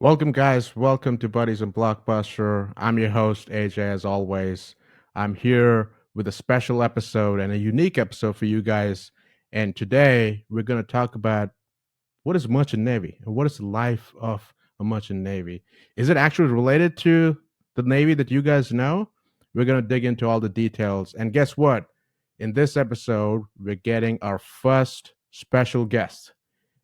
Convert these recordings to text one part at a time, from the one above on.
Welcome, guys. Welcome to Buddies and Blockbuster. I'm your host, AJ, as always. I'm here with a special episode and a unique episode for you guys. And today we're going to talk about what is merchant navy and what is the life of a merchant navy. Is it actually related to the navy that you guys know? We're going to dig into all the details. And guess what? In this episode, we're getting our first special guest,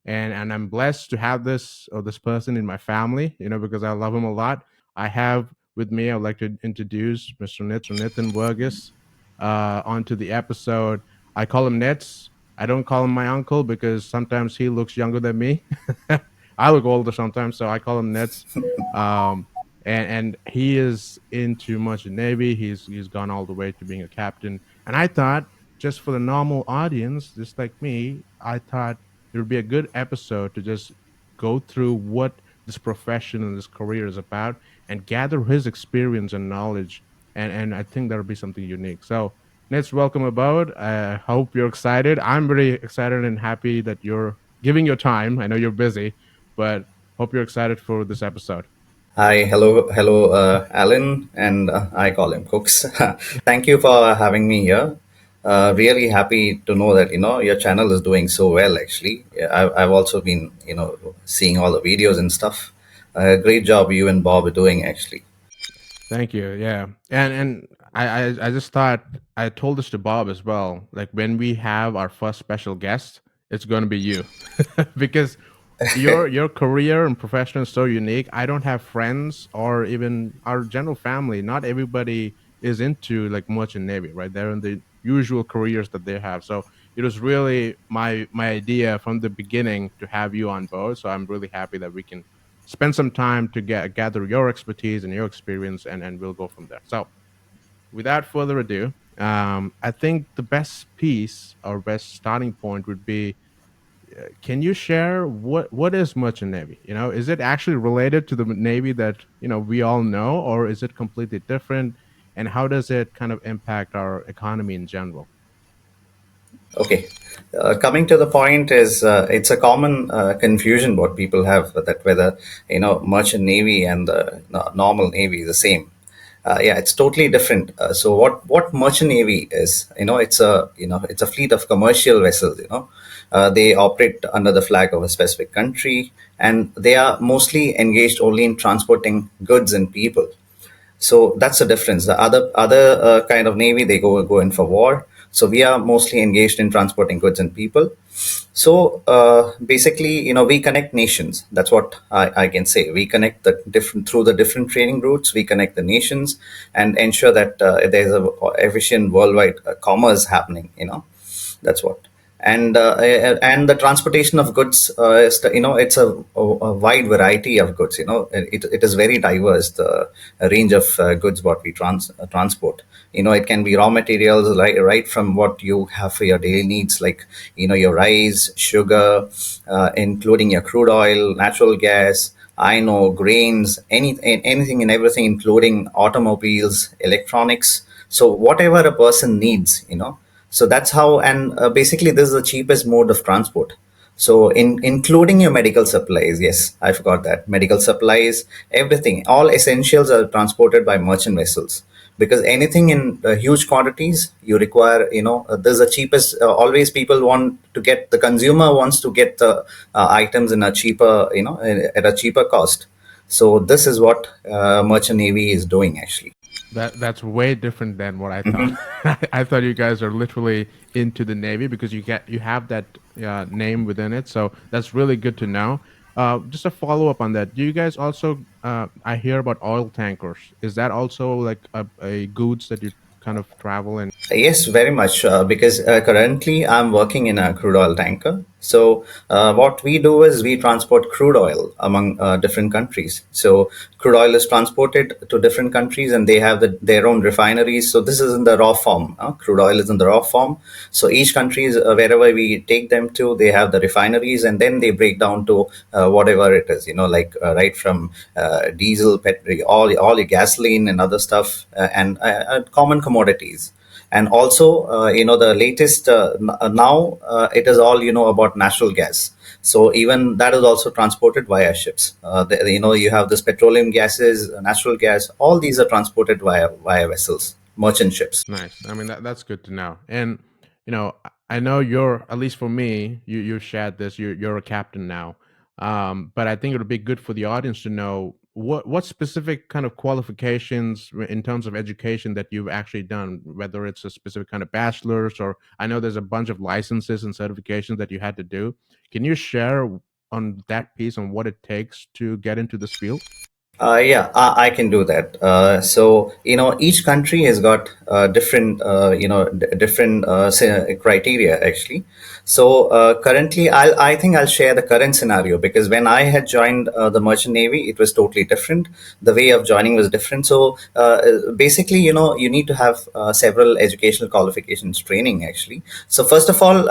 and I'm blessed to have this person in my family, because I love him a lot. I have with me, I'd like to introduce Mr. Nathan Burgess onto the episode. I call him Nets. I don't call him my uncle because sometimes he looks younger than me. I look older sometimes, so I call him Nets. Um, and he is into merchant navy. He's gone all the way to being a captain. And I thought, just for the normal audience, just like me, I thought it would be a good episode to just go through what this profession and this career is about and gather his experience and knowledge. And I think that'll be something unique. So, Nets, welcome aboard. I hope you're excited. I'm very excited and happy that you're giving your time. I know you're busy, but hope you're excited for this episode. Hi, hello, Alan, and I call him Cooks. Thank you for having me here. Really happy to know that your channel is doing so well. Actually, yeah, I've also been seeing all the videos and stuff. Great job you and Bob are doing actually. Thank you. Yeah, and I just thought I told this to Bob as well. Like when we have our first special guest, it's going to be you, because your career and profession is so unique. I don't have friends or even our general family. Not everybody is into like merchant navy, right? They're in the usual careers that they have. So it was really my idea from the beginning to have you on board. So I'm really happy that we can spend some time to gather your expertise and your experience, and we'll go from there. So without further ado, I think the best piece or best starting point would be, can you share what is merchant navy? Is it actually related to the navy that we all know, or is it completely different? And how does it kind of impact our economy in general? Okay, coming to the point is it's a common confusion what people have that whether merchant navy and the normal navy is the same. Yeah, it's totally different. So what merchant navy is, it's a fleet of commercial vessels. They operate under the flag of a specific country, and they are mostly engaged only in transporting goods and people. So that's the difference. The other kind of navy, they go in for war. So we are mostly engaged in transporting goods and people. So basically, we connect nations. That's what I can say. We connect the different through the different trading routes. We connect the nations and ensure that there's a efficient worldwide commerce happening. That's what. And the transportation of goods it's a wide variety of goods. It is very diverse, the range of goods what we transport. It can be raw materials, right from what you have for your daily needs, like your rice, sugar, including your crude oil, natural gas, I know, grains, anything and everything, including automobiles, electronics. So whatever a person needs, so that's how. And basically this is the cheapest mode of transport. So including your medical supplies, yes, I forgot that. Medical supplies, everything, all essentials are transported by merchant vessels, because anything in huge quantities you require, there's the cheapest. Always people want to get, the consumer wants to get the items in a cheaper, at a cheaper cost. So this is what merchant navy is doing actually. That's way different than what I thought. I thought you guys are literally into the Navy because you have that name within it. So that's really good to know. Just a follow up on that. Do you guys also? I hear about oil tankers. Is that also like a goods that you kind of travel in? Yes, very much. Because currently I'm working in a crude oil tanker. So what we do is we transport crude oil among different countries. So crude oil is transported to different countries, and they have their own refineries. So this is in the raw form. Crude oil is in the raw form. So each country is, wherever we take them to, they have the refineries, and then they break down to whatever it is. Like right from diesel, petrol, all your gasoline and other stuff, and common commodities. And also, the latest now it is all about natural gas. So even that is also transported via ships. You have this petroleum gases, natural gas. All these are transported via vessels, merchant ships. Nice. I mean, that's good to know. And I know you're, at least for me, you shared this. You're a captain now, but I think it would be good for the audience to know what specific kind of qualifications in terms of education that you've actually done. Whether it's a specific kind of bachelor's, or I know there's a bunch of licenses and certifications that you had to do. Can you share on that piece on what it takes to get into this field? Yeah, I can do that. So each country has got different different criteria actually. So currently, I think I'll share the current scenario, because when I had joined the Merchant Navy, it was totally different. The way of joining was different. So basically, you need to have several educational qualifications training actually. So first of all,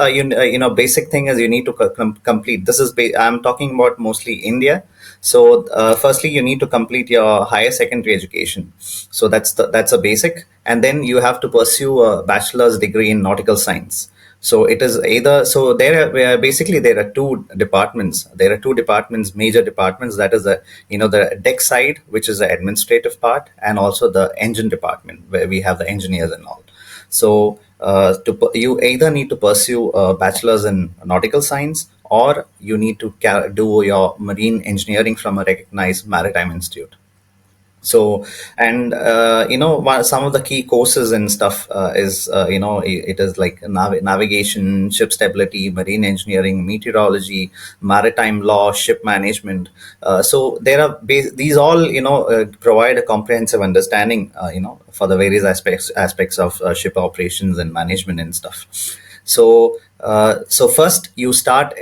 basic thing is you need to complete. I'm talking about mostly India. So, firstly, you need to complete your higher secondary education. So that's a basic, and then you have to pursue a bachelor's degree in nautical science. So it is either so basically there are two departments. There are two departments, major departments. That is the deck side, which is the administrative part, and also the engine department where we have the engineers and all. So you either need to pursue a bachelor's in nautical science, or you need to do your marine engineering from a recognized maritime institute. So, and some of the key courses and stuff is it is like navigation, ship stability, marine engineering, meteorology, maritime law, ship management. So there are these all provide a comprehensive understanding for the various aspects of ship operations and management and stuff. So first you start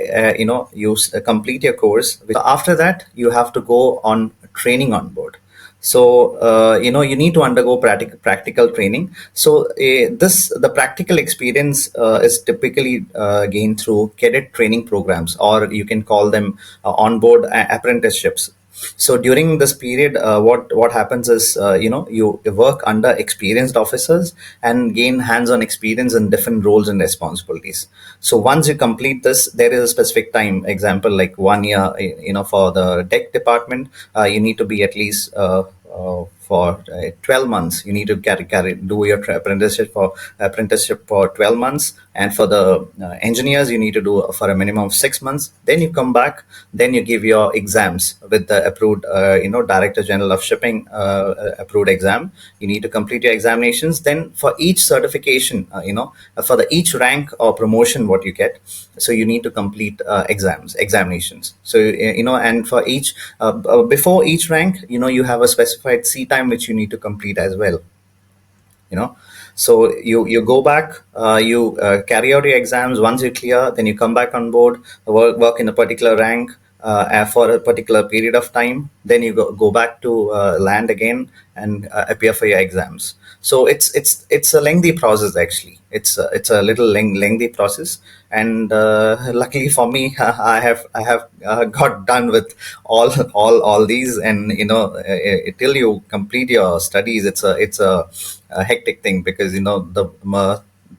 complete your course. After that you have to go on training on board. So you need to undergo practical training. So the practical experience is typically gained through cadet training programs, or you can call them onboard apprenticeships. So during this period, what happens is you work under experienced officers and gain hands-on experience in different roles and responsibilities. So once you complete this, there is a specific time. Example, like 1 year. For the deck department, you need to be at least. For 12 months you need to do your apprenticeship for 12 months, and for the engineers you need to do for a minimum of 6 months. Then you come back, then you give your exams with the approved director general of shipping approved exam. You need to complete your examinations. Then for each certification, for the each rank or promotion what you get, so you need to complete examinations. So and for each before each rank, you have a specified C time which you need to complete as well. you know so you go back, you carry out your exams. Once you clear, then you come back on board, work in a particular rank for a particular period of time. Then you go back to land again and appear for your exams. So it's a lengthy process actually. It's a little lengthy process. And luckily for me, I have got done with all these. And till you complete your studies, it's a hectic thing, because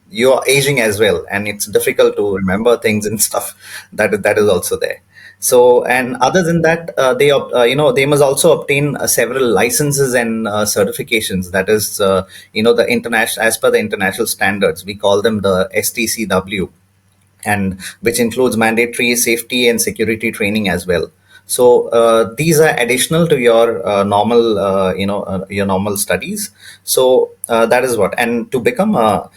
you're aging as well, and it's difficult to remember things and stuff. That is also there. So, and other than that, they must also obtain several licenses and certifications. That is, the international, as per the international standards, we call them the STCW, and which includes mandatory safety and security training as well. So these are additional to your your normal studies. So that is what. And to become a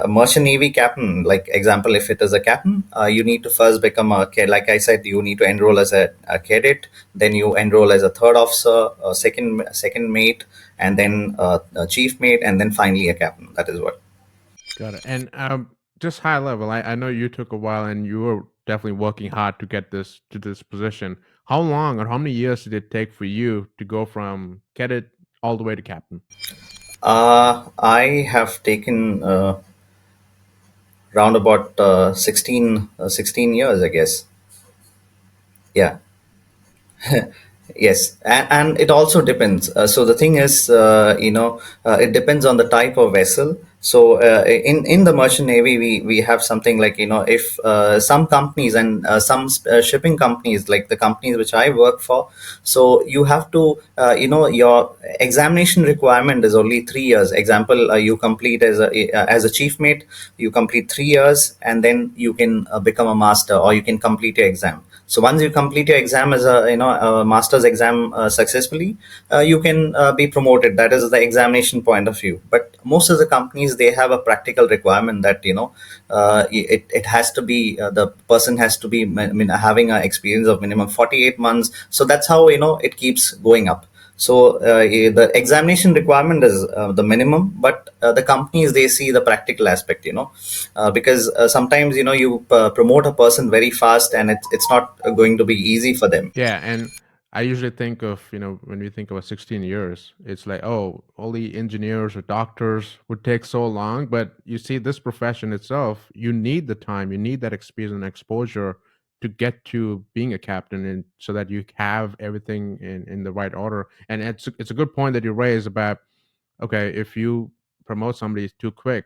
merchant navy captain, like example, if it is a captain, you need to first become like I said, you need to enroll as a cadet. Then you enroll as a third officer, second mate, and then a chief mate, and then finally a captain. That is what. Got it. And just high level, I know you took a while and you were definitely working hard to get this to this position. How long or how many years did it take for you to go from cadet all the way to captain? I have taken round about 16 years, I guess. Yeah. Yes, and it also depends. So the thing is, it depends on the type of vessel. So in the merchant navy, we have something like, if some companies and some shipping companies, like the companies which I work for, so you have to, your examination requirement is only 3 years. Example, you complete as a chief mate, you complete 3 years, and then you can become a master, or you can complete your exam. So once you complete your exam as a master's exam successfully, you can be promoted. That is the examination point of view. But most of the companies, they have a practical requirement that, it has to be, the person has to be, I mean, having an experience of minimum 48 months. So that's how, it keeps going up. So the examination requirement is the minimum, but the companies, they see the practical aspect, because sometimes, you promote a person very fast, and it's not going to be easy for them. Yeah, and I usually think of, when we think about 16 years, it's like, oh, only engineers or doctors would take so long. But you see, this profession itself, you need the time, you need that experience and exposure to get to being a captain, and so that you have everything in the right order. And it's a good point that you raise about, okay, if you promote somebody too quick,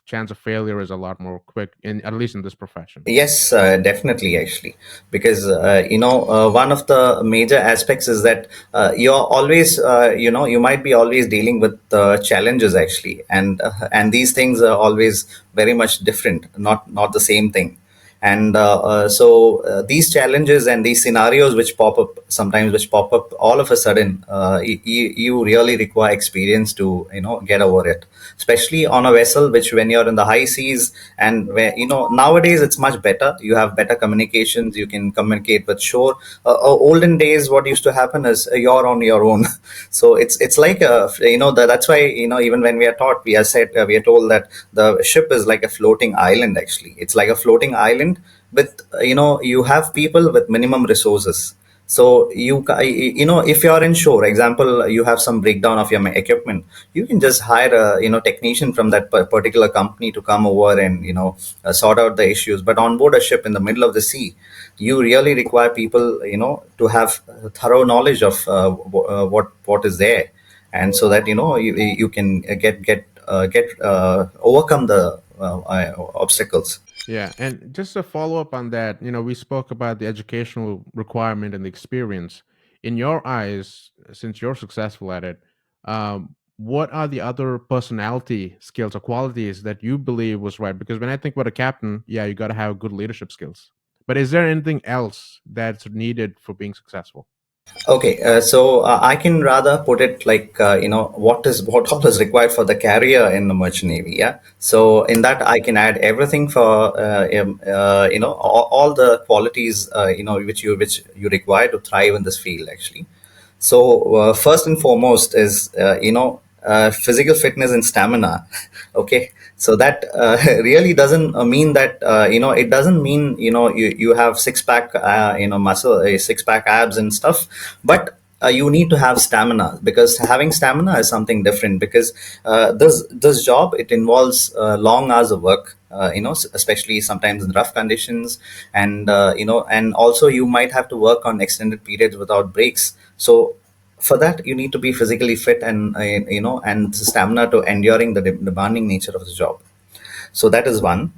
chance of failure is a lot more quick, at least in this profession. Yes, definitely, actually, because one of the major aspects is that you're always, you might be always dealing with challenges, actually, and these things are always very much different, not the same thing. And these challenges and these scenarios which pop up sometimes, which pop up all of a sudden, you really require experience to, get over it, especially on a vessel, which when you're in the high seas, and where, nowadays it's much better, you have better communications, you can communicate with shore. Olden days, what used to happen is, you're on your own. So it's like that's why, even when we are taught, we are told that the ship is like a floating island. Actually, it's like a floating island with, you have people with minimum resources. So if you're in shore, example, you have some breakdown of your equipment, you can just hire a, technician from that particular company to come over and, sort out the issues. But on board a ship in the middle of the sea, you really require people, to have thorough knowledge of what is there, and so that, you can get overcome the obstacles. Yeah, and just to follow up on that, we spoke about the educational requirement and the experience. In your eyes, since you're successful at it, what are the other personality skills or qualities that you believe was right? Because when I think about a captain, yeah, you got to have good leadership skills. But is there anything else that's needed for being successful? Okay, so I can rather put it like, what all is required for the career in the merchant navy. Yeah, so in that I can add everything for, all the qualities, which you require to thrive in this field, actually. So first and foremost is, physical fitness and stamina. Okay, so that really doesn't mean that, it doesn't mean, you have six pack, muscle, six pack abs and stuff, but you need to have stamina, because having stamina is something different, because this job, it involves long hours of work, especially sometimes in rough conditions, and and also you might have to work on extended periods without breaks. So for that, you need to be physically fit, and and stamina to enduring the demanding nature of the job. So that is one.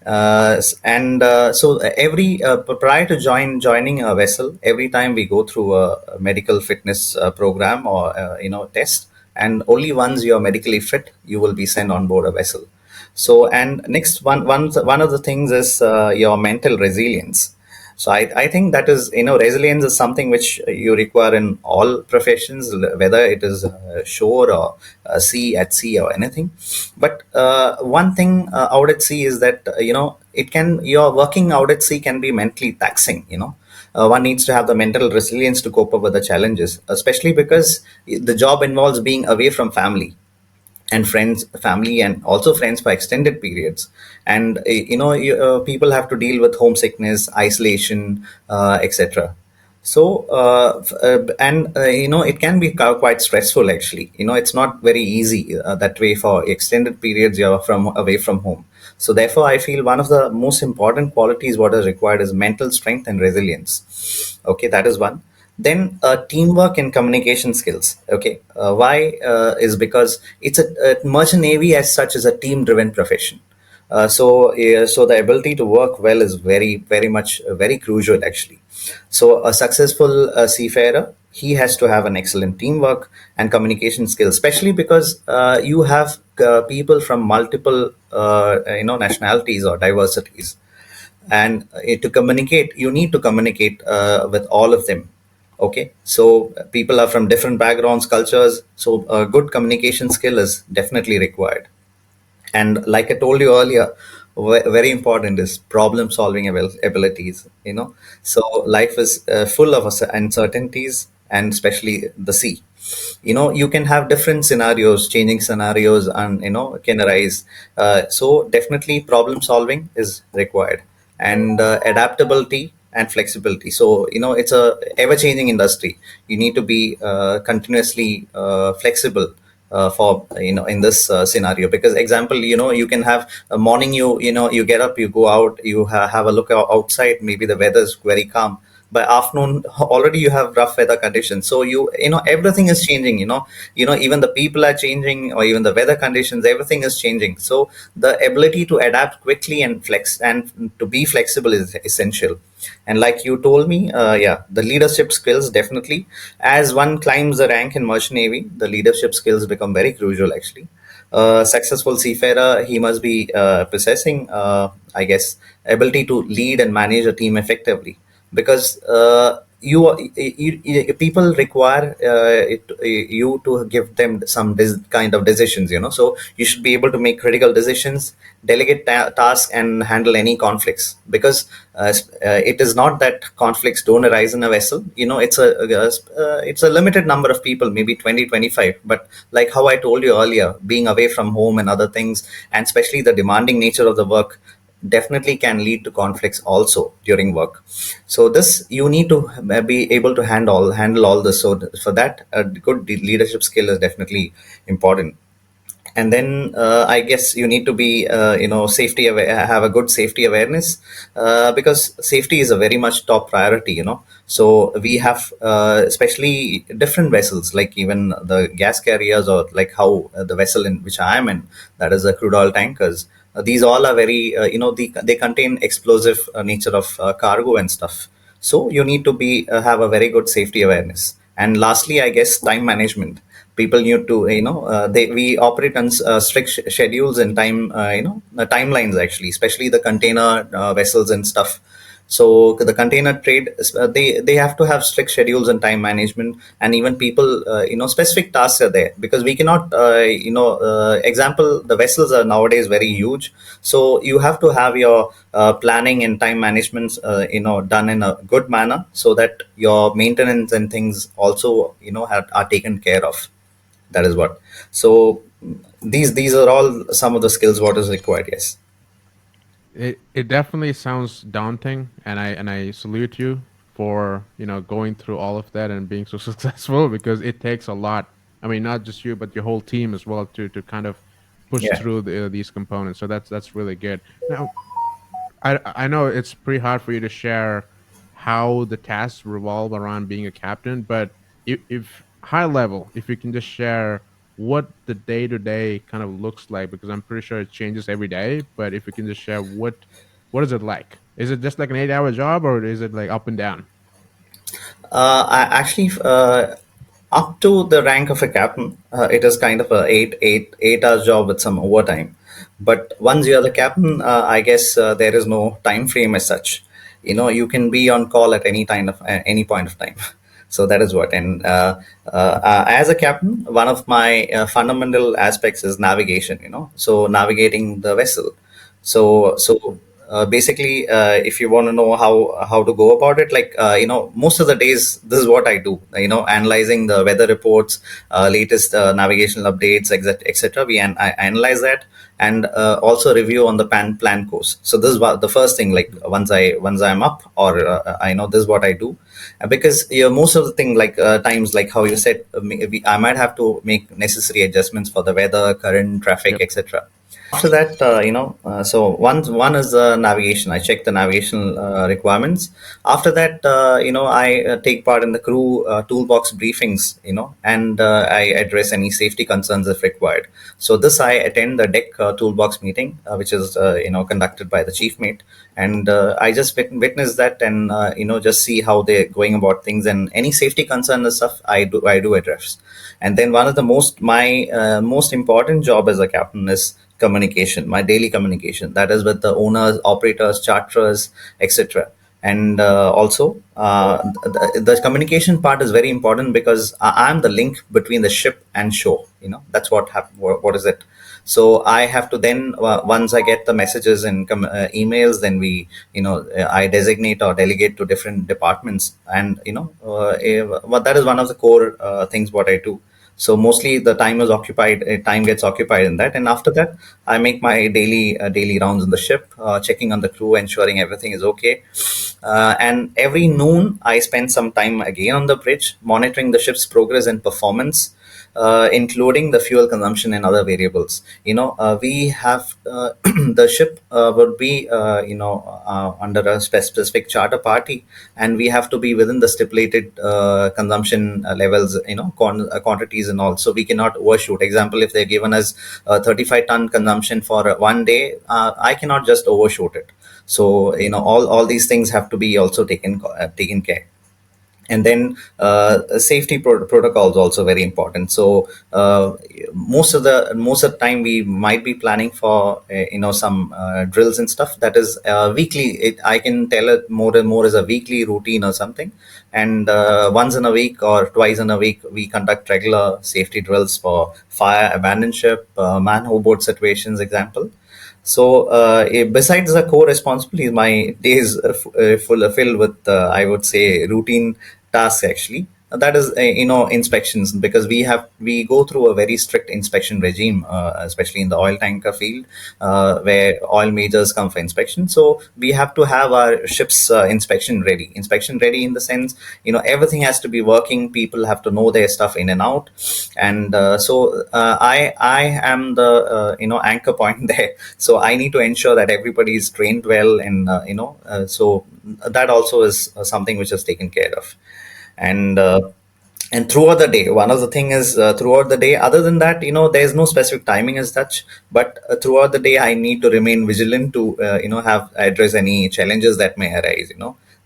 And so every prior to joining a vessel, every time we go through a medical fitness program, or test, and only once you are medically fit, you will be sent on board a vessel. So, and next one of the things is your mental resilience. So I think that is, resilience is something which you require in all professions, whether it is shore or sea or anything. But one thing out at sea is that, your working out at sea can be mentally taxing. One needs to have the mental resilience to cope up with the challenges, especially because the job involves being away from family and friends, family, and also friends for extended periods. And people have to deal with homesickness, isolation, etc. So and it can be quite stressful, actually. It's not very easy that way. For extended periods, you're from away from home. So therefore, I feel one of the most important qualities what is required is mental strength and resilience. Okay, that is one. Then teamwork and communication skills. Okay, why is because a merchant navy as such is a team driven profession. So the ability to work well is very much very crucial actually. So a successful seafarer, he has to have an excellent teamwork and communication skills, especially because you have people from multiple nationalities or diversities, and to communicate, you need to communicate with all of them. Okay, so people are from different backgrounds, cultures, so a good communication skill is definitely required. And like I told you earlier, very important is problem solving abilities, so life is full of uncertainties, and especially the sea. You can have different scenarios, changing scenarios, and can arise. So definitely problem solving is required, and adaptability and flexibility. So it's a ever changing industry. You need to be continuously flexible for in this scenario, because example, you can have a morning, you get up, you go out, you have a look outside, maybe the weather is very calm. By afternoon already you have rough weather conditions, so everything is changing. Even the people are changing, or even the weather conditions, everything is changing. So the ability to adapt quickly and flex and to be flexible is essential. And like you told me, yeah, the leadership skills definitely. As one climbs the rank in merchant navy, the leadership skills become very crucial actually. Successful seafarer, he must be possessing, I guess, ability to lead and manage a team effectively, because people require you to give them some kind of decisions. So you should be able to make critical decisions, delegate tasks, and handle any conflicts, because it is not that conflicts don't arise in a vessel. It's a limited number of people, maybe 20, 25. But like how I told you earlier, being away from home and other things, and especially the demanding nature of the work, definitely can lead to conflicts also during work. So this, you need to be able to handle all this. So for that, a good leadership skill is definitely important. And then I guess you need to be safety aware, have a good safety awareness, because safety is a very much top priority. So we have especially different vessels, like even the gas carriers, or like how the vessel in which I am in, that is the crude oil tankers. These all are very they contain explosive nature of cargo and stuff. So you need to be have a very good safety awareness. And lastly, I guess, time management. People need to, we operate on strict schedules and timelines actually, especially the container vessels and stuff. So the container trade, they have to have strict schedules and time management. And even people, specific tasks are there, because we cannot, example, the vessels are nowadays very huge. So you have to have your planning and time management done in a good manner, so that your maintenance and things also are taken care of. That is what. So these are all some of the skills what is required. Yes. It definitely sounds daunting, and I salute you for going through all of that and being so successful, because it takes a lot. I mean, not just you, but your whole team as well, to kind of push Yeah. through these components. So that's really good. Now, I know it's pretty hard for you to share how the tasks revolve around being a captain, but if high level, if you can just share what the day to day kind of looks like, because I'm pretty sure it changes every day. But if you can just share what is it like? Is it just like an 8 hour job, or is it like up and down? I actually, up to the rank of a captain, it is kind of a 8 hours job with some overtime. But once you're the captain, I guess there is no time frame as such. You can be on call at any point of time. So that is what. And as a captain, one of my fundamental aspects is navigation. So navigating the vessel. So basically, if you want to know how to go about it, like most of the days, this is what I do. Analyzing the weather reports, latest navigational updates, etc. I analyze that, and also review on the plan course. So this is the first thing. Like once I'm up, or I know this is what I do. Because most of the thing, like times, like how you said, I might have to make necessary adjustments for the weather, current, traffic, Yep. etc. After that, so one is the navigation. I check the navigational requirements. After that, I take part in the crew toolbox briefings, and I address any safety concerns if required. So this I attend the deck toolbox meeting, which is conducted by the chief mate, and I just witness that, and just see how they're going about things, and any safety concern and stuff I do address. And then one of the most important job as a captain is communication, my daily communication, that is with the owners, operators, charterers, etc. And also the communication part is very important, because I'm the link between the ship and shore. That's what is it. So I have to then, once I get the messages and emails, then I designate or delegate to different departments. And well, that is one of the core things what I do. So mostly the time gets occupied in that, and after that I make my daily rounds in the ship, checking on the crew, ensuring everything is okay. And every noon I spend some time again on the bridge, monitoring the ship's progress and performance, including the fuel consumption and other variables. We have the ship would be under a specific charter party, and we have to be within the stipulated consumption levels, quantities and all. So we cannot overshoot. Example, if they're given us 35-ton consumption for one day, I cannot just overshoot it. So all these things have to be also taken care. And then safety protocols also very important. So most of the time we might be planning for some drills and stuff, that is weekly. I can tell it more and more as a weekly routine or something. And once in a week or twice in a week we conduct regular safety drills for fire, abandoned ship, man overboard situations, example. So, besides the core responsibilities, my days filled with, I would say, routine tasks actually. That is, inspections, because we go through a very strict inspection regime, especially in the oil tanker field, where oil majors come for inspection. So we have to have our ships inspection ready. Inspection ready in the sense, everything has to be working. People have to know their stuff in and out, and I am the anchor point there. So I need to ensure that everybody is trained well, and so that also is something which is taken care of. And throughout the day, one of the thing is, throughout the day, other than that, there's no specific timing as such. But throughout the day I need to remain vigilant to have address any challenges that may arise.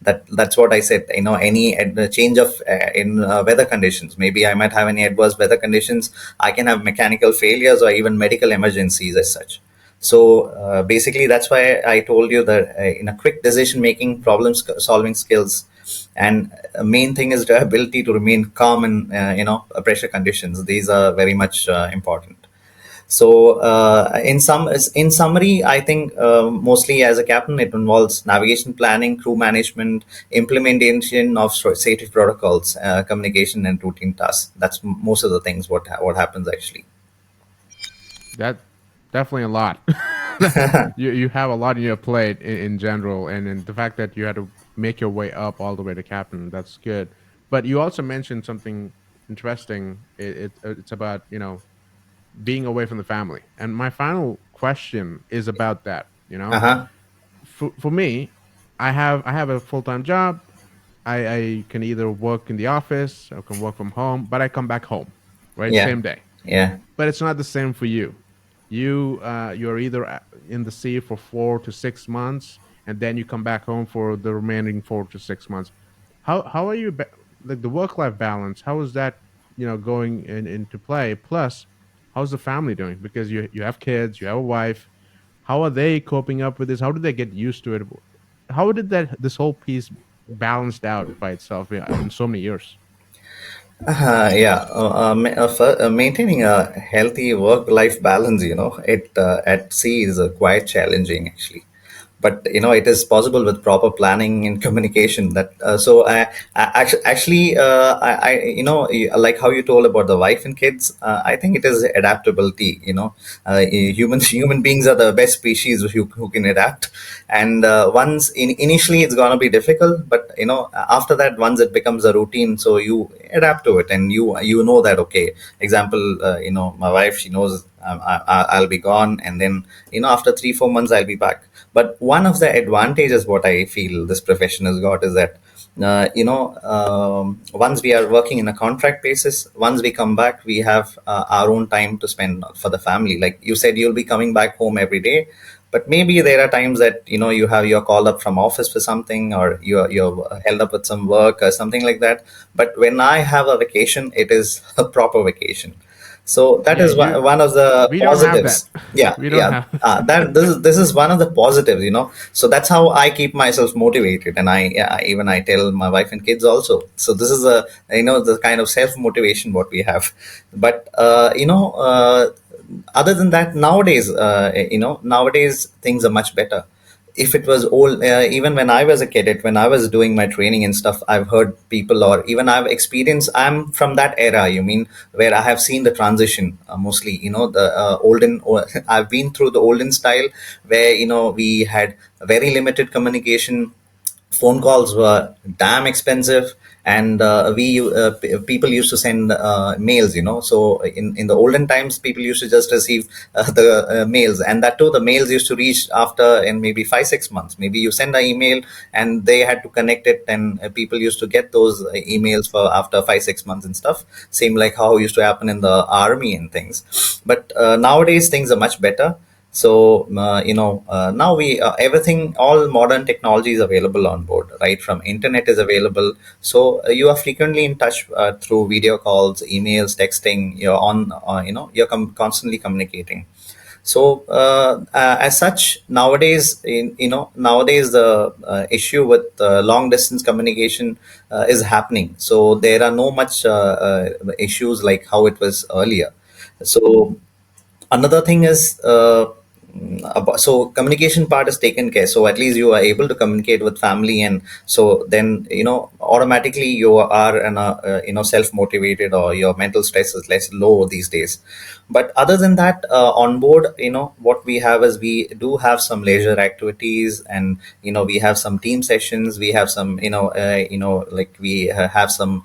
That's what I said. Any change of in weather conditions, maybe I might have any adverse weather conditions. I can have mechanical failures or even medical emergencies as such. So basically, that's why I told you that in a quick decision making, problem solving skills, and main thing is the ability to remain calm in pressure conditions. These are very much important. So in summary, I think mostly as a captain, it involves navigation planning, crew management, implementation of safety protocols, communication, and routine tasks. That's most of the things what happens actually. That definitely a lot. You have a lot on your plate in general, and the fact that you had to make your way up all the way to captain, that's good. But you also mentioned something interesting. It's about being away from the family, and my final question is about that. Uh huh. For me, I have a full time job. I can either work in the office or can work from home, but I come back home, right? Yeah. Same day. Yeah. But it's not the same for you. You're either in the sea for 4 to 6 months, and then you come back home for the remaining 4 to 6 months. How are you like the work life balance? How is that going into play? Plus, how's the family doing? Because you have kids, you have a wife. How are they coping up with this? How did they get used to it? How did that this whole piece balanced out by itself in so many years? Yeah, maintaining a healthy work-life balance, at sea is quite challenging actually. but it is possible with proper planning and communication. That so actually like how you told about the wife and kids, I think it is adaptability. Human beings are the best species who can adapt. And initially it's going to be difficult, but after that, once it becomes a routine, so you adapt to it, and you know that, okay, example, my wife, she knows I'll be gone, and then after 3-4 months I'll be back. But one of the advantages what I feel this profession has got is that once we are working in a contract basis, once we come back, we have our own time to spend for the family. Like you said, you'll be coming back home every day, but maybe there are times that you're called up from office for something, or you're held up with some work or something like that. But when I have a vacation, it is a proper vacation. So that Yeah, is you one of the we don't have that. positives. Yeah, We don't yeah. have. That this is one of the positives. So that's how I keep myself motivated, and even I tell my wife and kids also. So this is the kind of self motivation what we have. But other than that, nowadays things are much better. If it was old, even when I was a cadet, when I was doing my training and stuff, I've heard people, or even I've experienced, I'm from that era, you mean, where I have seen the transition, mostly, the olden, or I've been through the olden style, where we had very limited communication. Phone calls were damn expensive, and people used to send mails. So in the olden times, people used to just receive the mails, and that too, the mails used to reach after in maybe 5-6 months. Maybe you send an email and they had to connect it, and people used to get those emails for after 5-6 months and stuff, same like how it used to happen in the army and things. But nowadays things are much better. So now we everything, all modern technology is available on board, right? From internet is available, so you are frequently in touch through video calls, emails, texting. You're on you're constantly communicating. So as such, nowadays the issue with long distance communication is happening. So there are no much issues like how it was earlier. So another thing is so communication part is taken care, so at least you are able to communicate with family, and so then automatically you are self motivated, or your mental stress is less low these days. But other than that, on board, what we have is we do have some leisure activities, and we have some team sessions, we have some like we have some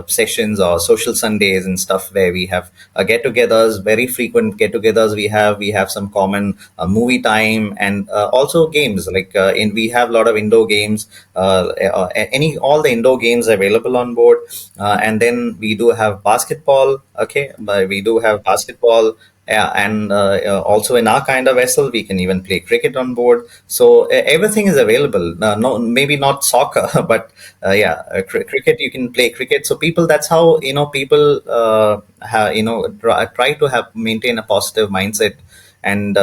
sessions or social Sundays and stuff, where we have get-togethers, very frequent get-togethers. We have some common movie time, and also games, like in we have a lot of indoor games, any all the indoor games available on board. And then we do have basketball. Okay, but we do have basketball. Yeah, and also in our kind of vessel, we can even play cricket on board. So everything is available. No, maybe not soccer, but yeah, cricket. You can play cricket. So people, that's how people try to have maintain a positive mindset, and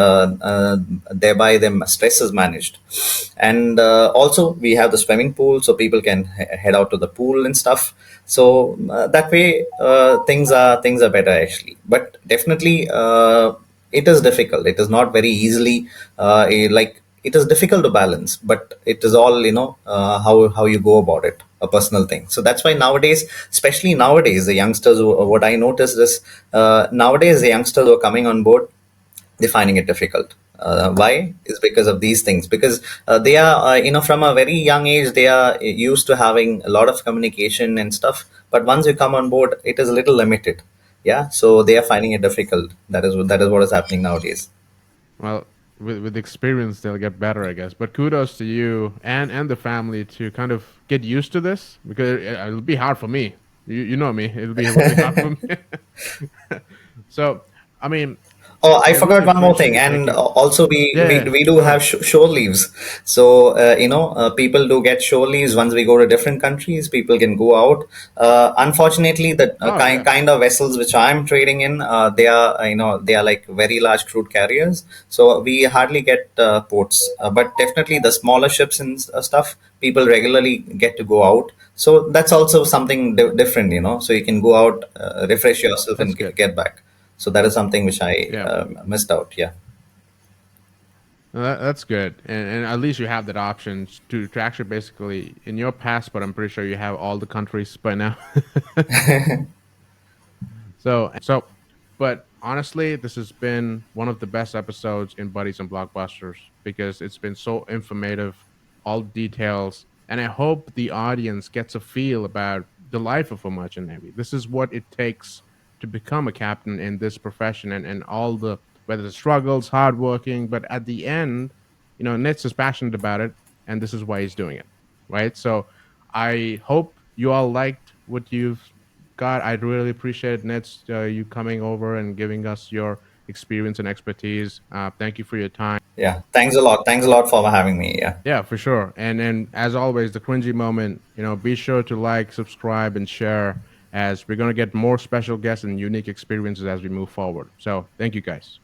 thereby their stress is managed. And also we have the swimming pool, so people can head out to the pool and stuff. So that way things are better actually. But definitely it is difficult, it is not very easily like it is difficult to balance, but it is all how you go about it, a personal thing. So that's why nowadays, especially nowadays, the youngsters, what I noticed is nowadays the youngsters who are coming on board, they're finding it difficult. Why is because of these things, because they are from a very young age they are used to having a lot of communication and stuff, but once you come on board it is a little limited. Yeah, so they are finding it difficult. That is what is happening nowadays. Well, with experience, they'll get better, I guess. But kudos to you and the family to kind of get used to this, because it'll be hard for me. You know me. It'll be really hard for me. So, I mean, Oh, I I really forgot one more appreciate thing, you and taking. also we, Yeah, we yeah. we do Go have ahead. shore leaves. So people do get shore leaves once we go to different countries. People can go out. Unfortunately, the Oh yeah, kind of vessels which I'm trading in, they are like very large crude carriers. So we hardly get ports, but definitely the smaller ships and stuff, people regularly get to go out. So that's also something different, So you can go out, refresh yourself, that's and good. get back. So that is something which I Yeah. missed out. Yeah. That's good, and at least you have that option to actually basically in your passport. I'm pretty sure you have all the countries by now. But honestly, this has been one of the best episodes in Buddies and Blockbusters because it's been so informative, all details, and I hope the audience gets a feel about the life of a merchant navy. This is what it takes to become a captain in this profession, and all the whether the struggles, hardworking, but at the end, Nitz is passionate about it, and this is why he's doing it, right? So I hope you all liked what you've got. I really appreciate Nets, you coming over and giving us your experience and expertise. Thank you for your time. Yeah, thanks a lot. Thanks a lot for having me. Yeah. Yeah, for sure. And as always, the cringy moment. Be sure to like, subscribe, and share as we're gonna get more special guests and unique experiences as we move forward. So thank you guys.